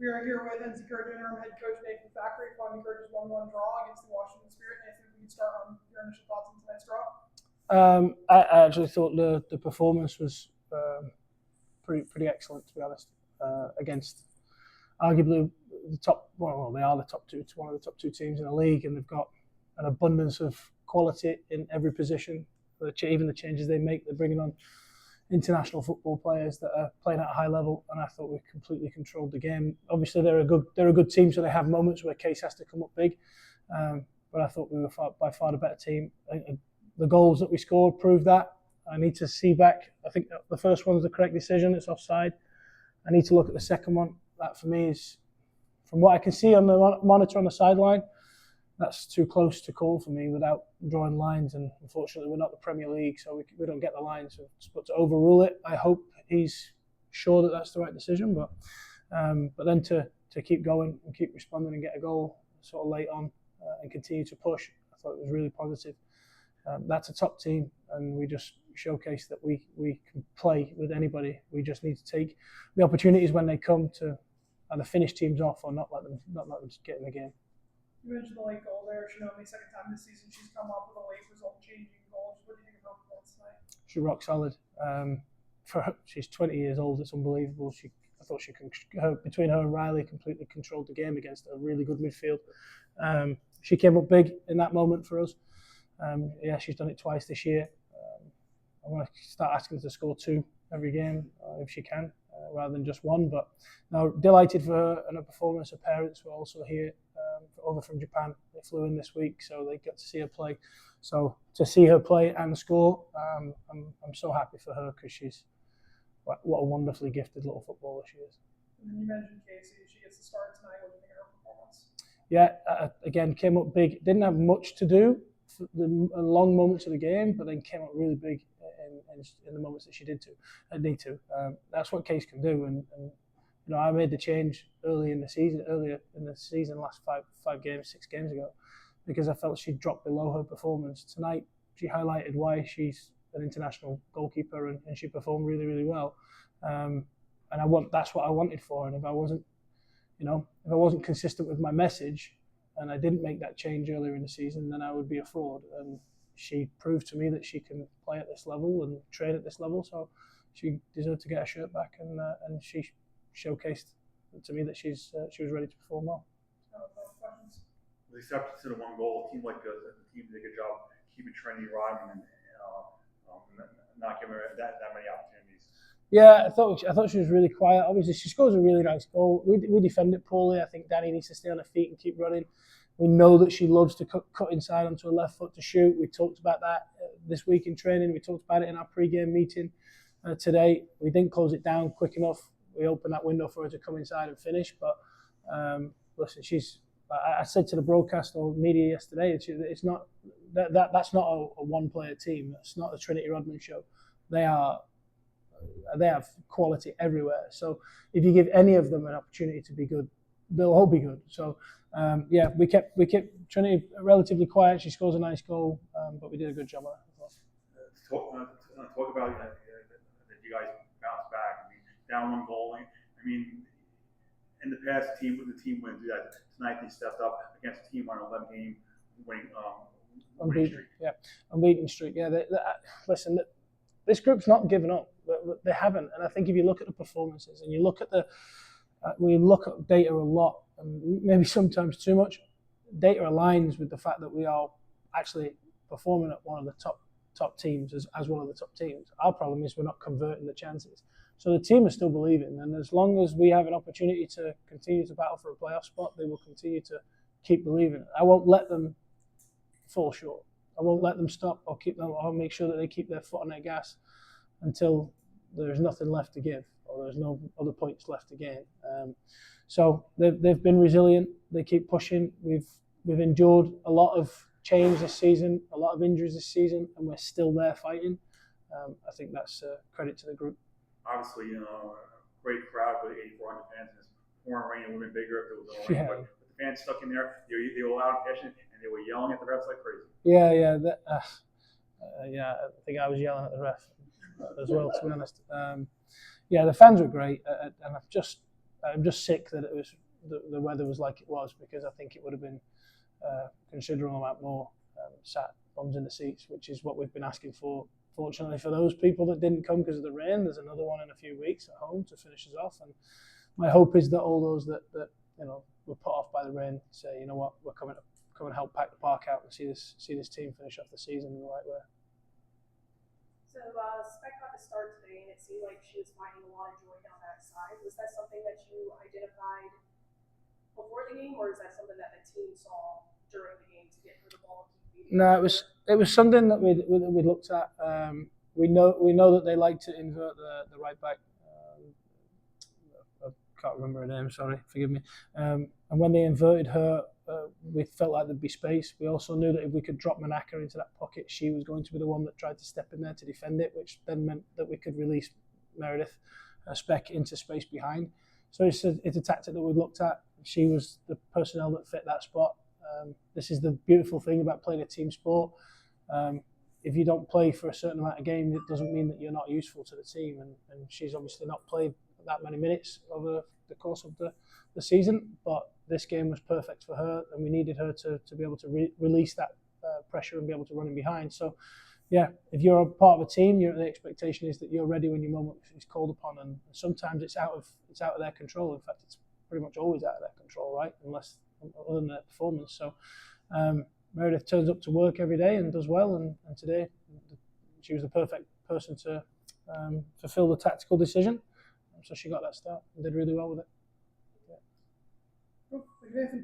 We are here with Head Coach Nathan Thackeray following Coach's 1-1 draw against the Washington Spirit. Nathan, we can start on your initial thoughts on tonight's draw. I actually thought the performance was pretty excellent, to be honest, against arguably the top. Well, they are the top two. It's one of the top two teams in the league, and they've got an abundance of quality in every position. Even the changes they make, they're bringing on international football players that are playing at a high level, and I thought we completely controlled the game. Obviously, they're a good team, so they have moments where Case has to come up big, but I thought we were by far the better team. The goals that we scored proved that. I need to see back. I think the first one was the correct decision. It's offside. I need to look at the second one. That for me is, from what I can see on the monitor on the sideline, that's too close to call for me without drawing lines. And unfortunately, we're not the Premier League, so we don't get the lines. But to overrule it, I hope he's sure that that's the right decision. But then to keep going and keep responding and get a goal sort of late on and continue to push, I thought it was really positive. That's a top team, and we just showcase that we can play with anybody. We just need to take the opportunities when they come to either finish teams off or not let them get in the game. You mentioned the late goal there. Shinomi, second time this season she's come up with a late result-changing goal. What do you think of her performance tonight? She's rock solid. She's 20 years old. It's unbelievable. I thought between her and Riley completely controlled the game against a really good midfield. She came up big in that moment for us. She's done it twice this year. I want to start asking her to score 2 every game if she can, rather than just 1. But now, delighted for her and her performance. Her parents were also here, over from Japan. They flew in this week, so they got to see her play. So to see her play and score, I'm so happy for her, because she's what a wonderfully gifted little footballer she is. And then you mentioned Casey. She gets the start tonight. What do you think of her performance? Yeah, again, came up big. Didn't have much to do for the long moments of the game, but then came up really big in the moments that she need to. That's what Case can do, and I made the change earlier in the season, last 6 games ago, because I felt she'd dropped below her performance. Tonight, she highlighted why she's an international goalkeeper, and she performed really, really well. And that's what I wanted for her. And if I wasn't consistent with my message, and I didn't make that change earlier in the season, then I would be a fraud. And she proved to me that she can play at this level and train at this level. So she deserved to get her shirt back, and she showcased to me that she was ready to perform well. With the exception to the 1 goal, it seemed like the team did a good job keeping Trinity Rodman and not giving her that many opportunities. Yeah, I thought she was really quiet. Obviously, she scores a really nice goal. We defend it poorly. I think Danny needs to stay on her feet and keep running. We know that she loves to cut inside onto her left foot to shoot. We talked about that this week in training. We talked about it in our pre-game meeting today. We didn't close it down quick enough. We opened that window for her to come inside and finish. But listen, I said to the broadcast or media yesterday, it's not that's not a one-player team. That's not the Trinity Rodman show. They have quality everywhere. So if you give any of them an opportunity to be good, they'll all be good. So we kept Trinity relatively quiet. She scores a nice goal, but we did a good job on it. Talk about that you guys bounced back. I mean, down 1 goal. I mean, in the past, the team wouldn't do that. Tonight they stepped up against a team on an 11-game winning streak. Unbeaten streak. Yeah, listen, this group's not given up. They haven't, and I think if you look at the performances and you look at we look at data a lot, and maybe sometimes too much, data aligns with the fact that we are actually performing at one of the top teams as one of the top teams. Our problem is we're not converting the chances. So the team is still believing, and as long as we have an opportunity to continue to battle for a playoff spot, they will continue to keep believing. I won't let them fall short. I won't let them stop. I'll make sure that they keep their foot on their gas until there's nothing left to give, or there's no other points left to gain. So they've been resilient. They keep pushing. We've endured a lot of change this season, a lot of injuries this season, and we're still there fighting. I think that's credit to the group. Obviously, a great crowd with 8,400 fans, and it's pouring rain. It would have been bigger if it was no rain. But the fans stuck in there. They were loud and passionate, and they were yelling at the refs like crazy. Yeah. I think I was yelling at the ref as well, to be honest. The fans were great, and I'm just sick that it was the weather was like it was, because I think it would have been considerable amount more sat bums in the seats, which is what we've been asking for. Fortunately for those people that didn't come because of the rain, there's another one in a few weeks at home to finish us off. And my hope is that all those that were put off by the rain say, you know what, we're coming and help pack the park out and see this team finish off the season in the right way. So Spec got the start today, and it seemed like she was finding a lot of joy down that side. Was that something that you identified before the game, or is that something that the team saw during the game to get her the ball? No, it was something that we looked at. We know that they like to invert the right back. I can't remember her name. Sorry, forgive me. And when they inverted her, we felt like there'd be space. We also knew that if we could drop Manaka into that pocket, she was going to be the one that tried to step in there to defend it, which then meant that we could release Meredith Spec into space behind. So it's a tactic that we looked at. She was the personnel that fit that spot. This is the beautiful thing about playing a team sport. If you don't play for a certain amount of games, it doesn't mean that you're not useful to the team. And she's obviously not played that many minutes over the course of the season, but this game was perfect for her, and we needed her to be able to release that pressure and be able to run in behind. So, yeah, if you're a part of a team, the expectation is that you're ready when your moment is called upon, and sometimes it's out of their control. In fact, it's pretty much always out of their control, right? Unless other than their performance. So Meredith turns up to work every day and does well, and today she was the perfect person to fulfill the tactical decision. So she got that start and did really well with it. Cool. Thank you, Nathan.